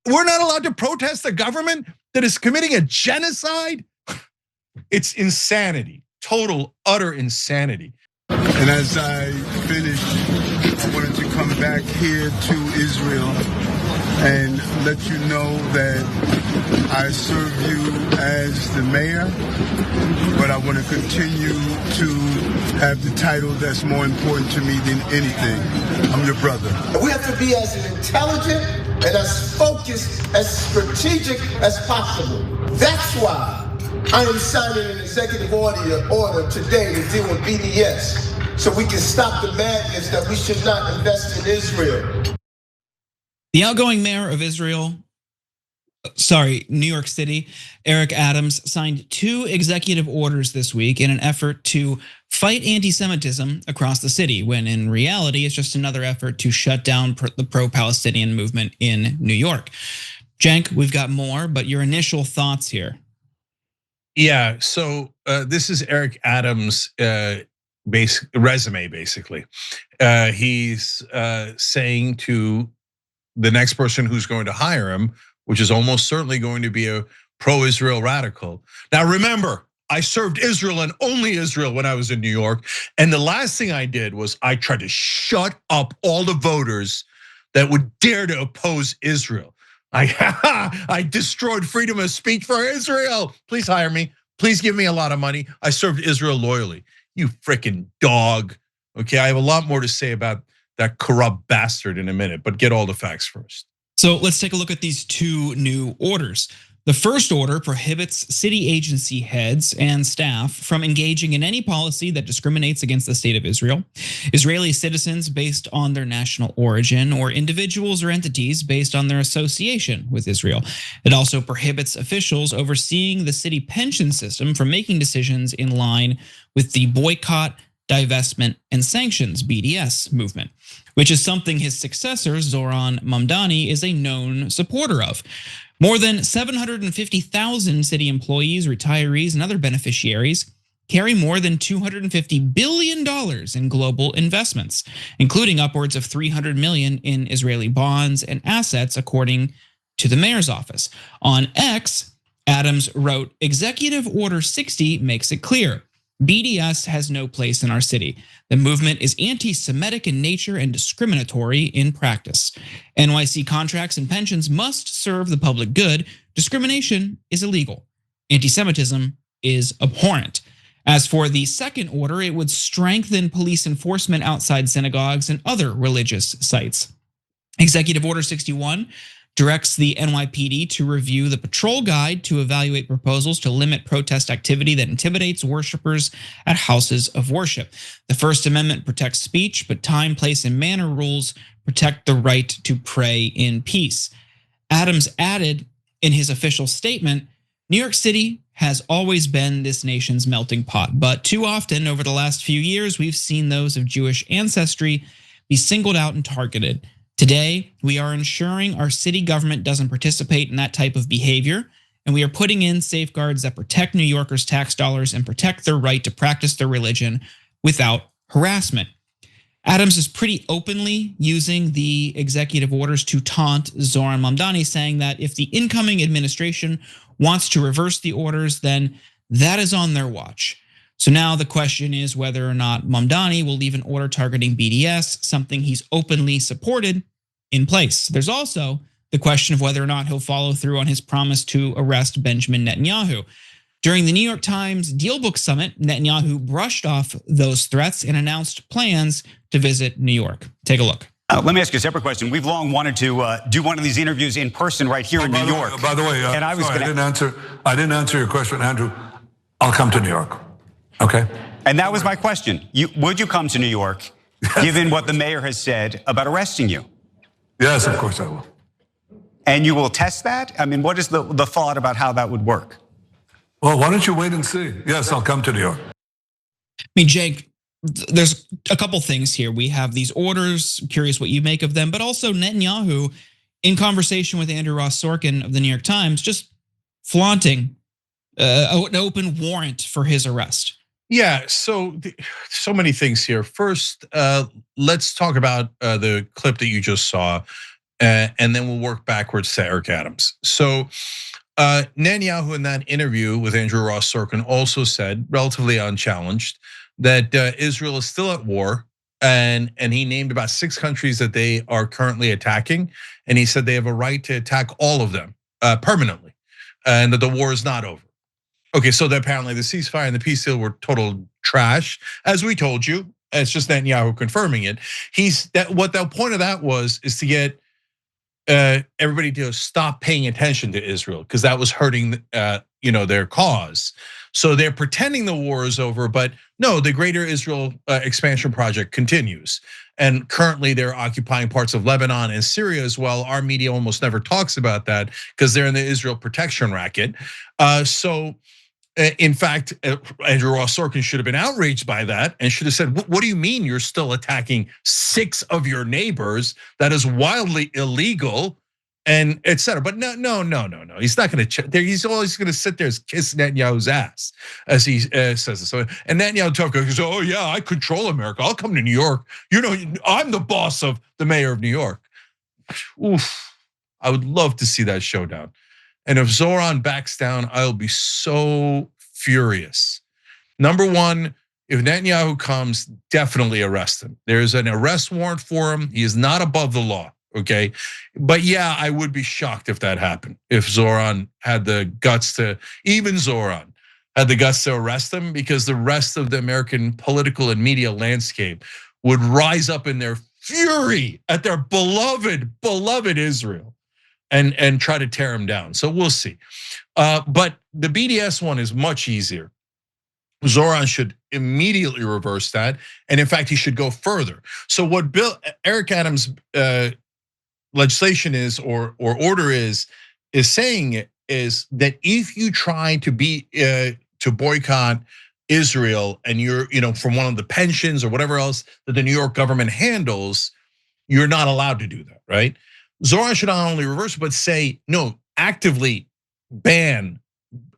We're not allowed to protest a government that is committing a genocide? It's insanity, total, utter insanity. And as I finish, I wanted to come back here to Israel and let you know that I serve you as the mayor, but I want to continue to have the title that's more important to me than anything. I'm your brother. We have to be as intelligent and as focused, as strategic as possible. That's why I am signing an executive order today to deal with BDS, so we can stop the madness that we should not invest in Israel. The outgoing mayor of New York City, Eric Adams, signed 2 executive orders this week in an effort to fight anti-Semitism across the city, when in reality, it's just another effort to shut down the pro-Palestinian movement in New York. Cenk, we've got more, but your initial thoughts here. Yeah, so this is Eric Adams' resume, basically. He's saying to the next person who's going to hire him, which is almost certainly going to be a pro-Israel radical. Now remember, I served Israel and only Israel when I was in New York. And the last thing I did was I tried to shut up all the voters that would dare to oppose Israel. I destroyed freedom of speech for Israel. Please hire me. Please give me a lot of money. I served Israel loyally. You freaking dog. Okay, I have a lot more to say about that corrupt bastard in a minute, but get all the facts first. So let's take a look at these 2 new orders. The first order prohibits city agency heads and staff from engaging in any policy that discriminates against the state of Israel, Israeli citizens based on their national origin, or individuals or entities based on their association with Israel. It also prohibits officials overseeing the city pension system from making decisions in line with the boycott, divestment, and sanctions (BDS) movement, which is something his successor, Zoran Mamdani, is a known supporter of. More than 750,000 city employees, retirees, and other beneficiaries carry more than $250 billion in global investments, including upwards of 300 million in Israeli bonds and assets, according to the mayor's office. On X, Adams wrote, "Executive Order 60 makes it clear. BDS has no place in our city. The movement is anti-Semitic in nature and discriminatory in practice. NYC contracts and pensions must serve the public good. Discrimination is illegal. Anti-Semitism is abhorrent." As for the second order, it would strengthen police enforcement outside synagogues and other religious sites. Executive Order 61 directs the NYPD to review the patrol guide to evaluate proposals to limit protest activity that intimidates worshipers at houses of worship. The First Amendment protects speech, but time, place, and manner rules protect the right to pray in peace. Adams added in his official statement, "New York City has always been this nation's melting pot, but too often over the last few years, we've seen those of Jewish ancestry be singled out and targeted. Today, we are ensuring our city government doesn't participate in that type of behavior, and we are putting in safeguards that protect New Yorkers' tax dollars and protect their right to practice their religion without harassment." Adams is pretty openly using the executive orders to taunt Zoran Mamdani, saying that if the incoming administration wants to reverse the orders, then that is on their watch. So now the question is whether or not Mamdani will leave an order targeting BDS, something he's openly supported, in place. There's also the question of whether or not he'll follow through on his promise to arrest Benjamin Netanyahu. During the New York Times Dealbook Summit, Netanyahu brushed off those threats and announced plans to visit New York. Take a look. Let me ask you a separate question. We've long wanted to do one of these interviews in person right here in New York. By the way, and I didn't answer your question, Andrew. I'll come to New York. Okay. And that was my question. Would you come to New York, given what the mayor has said about arresting you? Yes, of course I will. And you will test that? I mean, what is the thought about how that would work? Well, why don't you wait and see? Yes, I'll come to New York. I mean, Jake, there's a couple things here. We have these orders, curious what you make of them, but also Netanyahu, in conversation with Andrew Ross Sorkin of the New York Times, just flaunting an open warrant for his arrest. Yeah, so many things here. First, let's talk about the clip that you just saw. and then we'll work backwards to Eric Adams. So Netanyahu in that interview with Andrew Ross Sorkin also said, relatively unchallenged, that Israel is still at war, and he named about 6 countries that they are currently attacking, and he said they have a right to attack all of them permanently, and that the war is not over. Okay, so that apparently the ceasefire and the peace deal were total trash, as we told you. It's just Netanyahu confirming it. What the point of that is to get everybody to stop paying attention to Israel, because that was hurting their cause. So they're pretending the war is over, but no, the Greater Israel expansion project continues. And currently they're occupying parts of Lebanon and Syria as well. Our media almost never talks about that because they're in the Israel protection racket. In fact, Andrew Ross Sorkin should have been outraged by that and should have said, what do you mean you're still attacking 6 of your neighbors? That is wildly illegal, and etc. But no. He's not going to. He's always going to sit there and kiss Netanyahu's ass as he says this. So, and Netanyahu goes, "Oh yeah, I control America. I'll come to New York. I'm the boss of the mayor of New York." Oof, I would love to see that showdown. And if Zoran backs down, I'll be so furious. Number one, if Netanyahu comes, definitely arrest him. There's an arrest warrant for him. He is not above the law, okay? But yeah, I would be shocked if that happened. If Zoran had the guts to, even Zoran had the guts to arrest him, because the rest of the American political and media landscape would rise up in their fury at their beloved Israel and try to tear him down. So we'll see. But the BDS one is much easier. Zoran should immediately reverse that, and in fact, he should go further. So what Eric Adams' legislation is, or order is saying is that if you try to boycott Israel, and you're from one of the pensions or whatever else that the New York government handles, you're not allowed to do that, right? Zoran should not only reverse it, but say, no, actively ban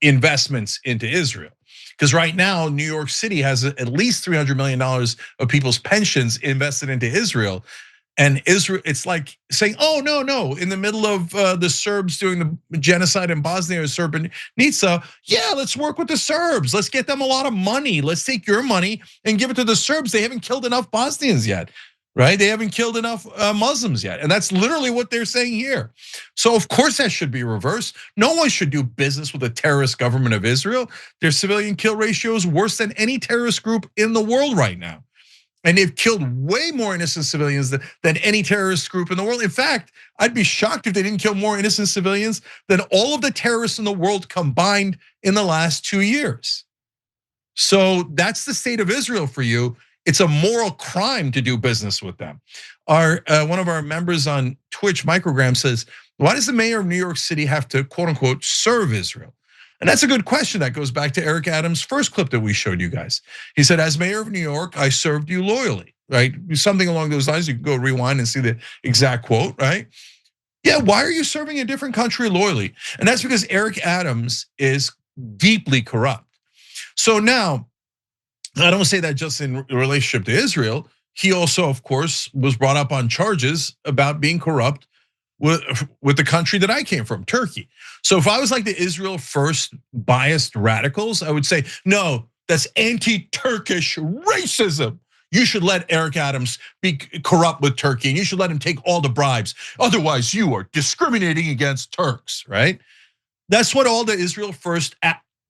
investments into Israel. Because right now, New York City has at least $300 million of people's pensions invested into Israel. And Israel, it's like saying, oh, no, in the middle of the Serbs doing the genocide in Bosnia or Srebrenica, yeah, let's work with the Serbs. Let's get them a lot of money. Let's take your money and give it to the Serbs. They haven't killed enough Bosnians yet. Right? They haven't killed enough Muslims yet. And that's literally what they're saying here. So of course that should be reversed. No one should do business with the terrorist government of Israel. Their civilian kill ratio is worse than any terrorist group in the world right now. And they've killed way more innocent civilians than any terrorist group in the world. In fact, I'd be shocked if they didn't kill more innocent civilians than all of the terrorists in the world combined in the last 2 years. So that's the state of Israel for you. It's a moral crime to do business with them. One of our members on Twitch, Microgram, says, why does the mayor of New York City have to, quote unquote, serve Israel? And that's a good question. That goes back to Eric Adams' first clip that we showed you guys. He said, as mayor of New York, I served you loyally, right? Something along those lines. You can go rewind and see the exact quote, right? Yeah, why are you serving a different country loyally? And that's because Eric Adams is deeply corrupt. So now, I don't say that just in relationship to Israel. He also, of course, was brought up on charges about being corrupt with the country that I came from, Turkey. So if I was like the Israel first biased radicals, I would say, no, that's anti-Turkish racism. You should let Eric Adams be corrupt with Turkey, and you should let him take all the bribes. Otherwise, you are discriminating against Turks, right? That's what all the Israel first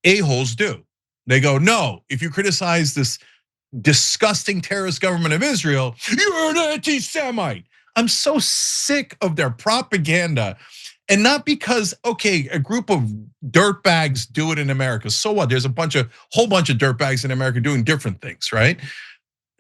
a-holes do. They go, no, if you criticize this disgusting terrorist government of Israel, you're an anti-Semite. I'm so sick of their propaganda. And not because, okay, a group of dirtbags do it in America. So what? There's a whole bunch of dirtbags in America doing different things, right?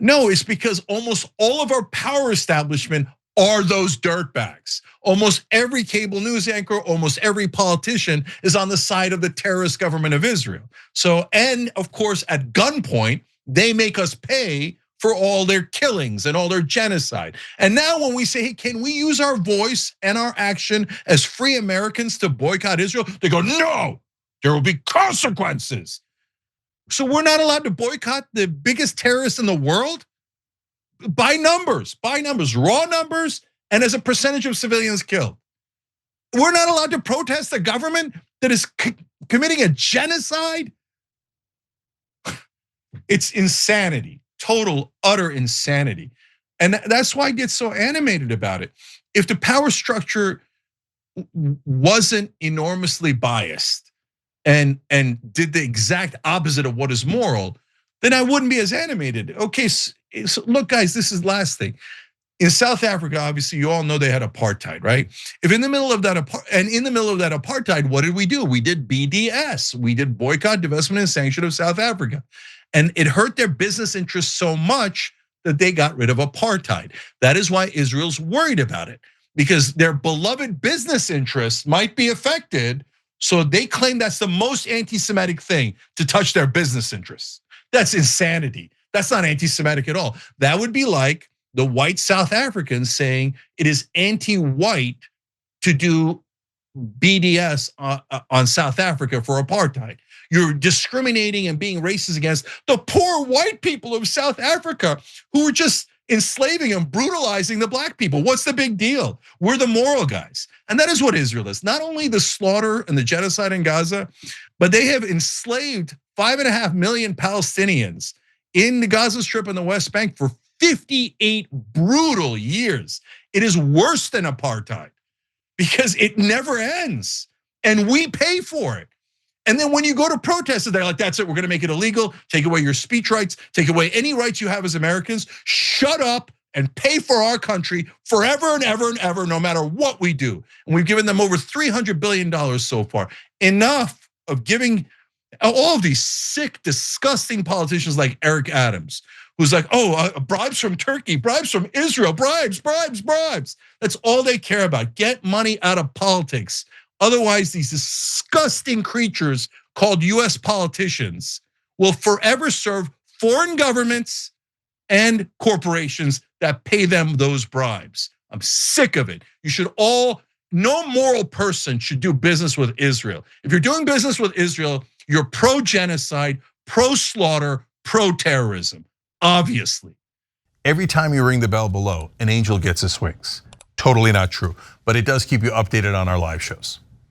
No, it's because almost all of our power establishment are those dirtbags. Almost every cable news anchor, almost every politician is on the side of the terrorist government of Israel. So, and of course, at gunpoint, they make us pay for all their killings and all their genocide. And now when we say, hey, can we use our voice and our action as free Americans to boycott Israel? They go, no, there will be consequences. So we're not allowed to boycott the biggest terrorist in the world? By numbers, raw numbers and as a percentage of civilians killed. We're not allowed to protest a government that is committing a genocide. It's insanity, total, utter insanity. And that's why I get so animated about it. If the power structure wasn't enormously biased and did the exact opposite of what is moral, then I wouldn't be as animated. Okay, so look, guys, this is last thing. In South Africa, obviously, you all know they had apartheid, right? If in the middle of that apartheid, what did we do? We did BDS. We did boycott, divestment, and sanction of South Africa. And it hurt their business interests so much that they got rid of apartheid. That is why Israel's worried about it, because their beloved business interests might be affected. So they claim that's the most anti-Semitic thing, to touch their business interests. That's insanity. That's not anti-Semitic at all. That would be like the white South Africans saying it is anti-white to do BDS on South Africa for apartheid. You're discriminating and being racist against the poor white people of South Africa who were just enslaving and brutalizing the black people. What's the big deal? We're the moral guys. And that is what Israel is. Not only the slaughter and the genocide in Gaza, but they have enslaved 5.5 million Palestinians in the Gaza Strip and the West Bank for 58 brutal years. It is worse than apartheid because it never ends and we pay for it. And then when you go to protest, they're like, that's it, we're gonna make it illegal, take away your speech rights, take away any rights you have as Americans, shut up and pay for our country forever and ever and ever, no matter what we do. And we've given them over $300 billion so far. Enough of giving all of these sick, disgusting politicians like Eric Adams, who's like, bribes from Turkey, bribes from Israel, bribes. That's all they care about. Get money out of politics. Otherwise, these disgusting creatures called US politicians will forever serve foreign governments and corporations that pay them those bribes. I'm sick of it. No moral person should do business with Israel. If you're doing business with Israel, you're pro-genocide, pro-slaughter, pro-terrorism, obviously. Every time you ring the bell below, an angel gets his wings. Totally not true, but it does keep you updated on our live shows.